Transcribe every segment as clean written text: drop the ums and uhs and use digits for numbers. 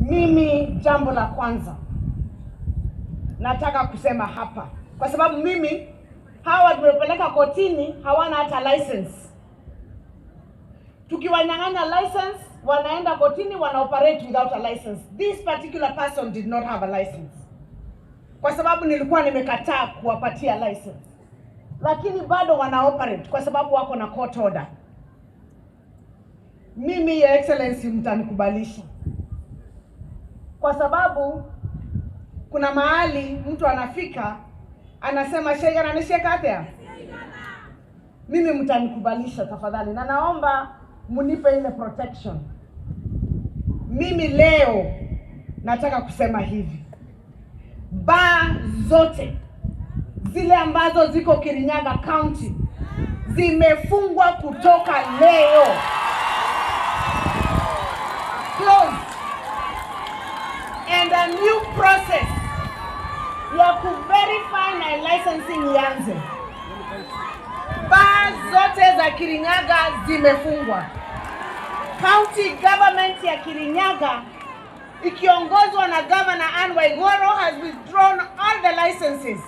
Mimi jambo la kwanza nataka kusema hapa, kwa sababu mimi hawa tumepeleka kotini hawana hata license. Tukiwanyang'anya license, wanaenda kotini, wana operate without a license. This particular person did not have a license, kwa sababu nilikuwa nimekataa kuwapatia license, lakini bado wana operate kwa sababu wako na court order. Mimi, Your Excellency, mtanikubalisha, kwa sababu kuna mahali mtu anafika anasema shega na nishekatea. Mimi mtanikubalisha tafadhali, na naomba munipe ile protection. Mimi leo nataka kusema hivi, baa zote zile ambazo ziko Kirinyaga County zimefungwa kutoka leo. Close. And a new process ya kuverify na licensing ianze. Baa zote za Kirinyaga zimefungwa. County government ya Kirinyaga ikiongozwa na Ngavana Ann Waiguru has withdrawn all the licenses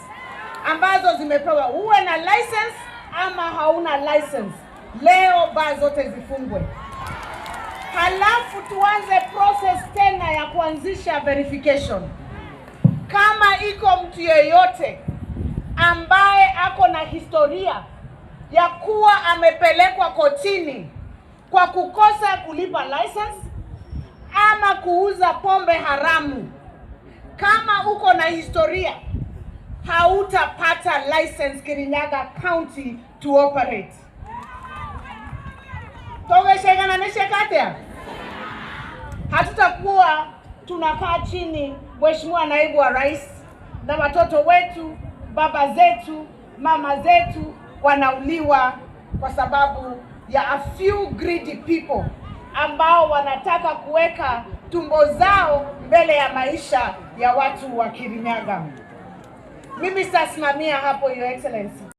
ambazo zimepewa. Uwe na license ama hauna license, leo baa zote zifungwe. Halafu tuanze process tena ya kuanzisha verification. Kama iko mtu yeyote ambaye ako na historia ya kuwa amepelekwa kotini kwa kukosa kulipa license ama kuuza pombe haramu, kama uko na historia, hautapata license Kirinyaga County to operate. Togeshega na nishekatea. Hatutakuwa tunakaa chini, Mheshimiwa Naibu wa Rais, na watoto wetu, baba zetu, mama zetu wanauliwa kwa sababu ya a few greedy people ambao wanataka kuweka tumbo zao mbele ya maisha ya watu wa Kirinyaga. Mimi sitasimamia hapo, Your Excellency.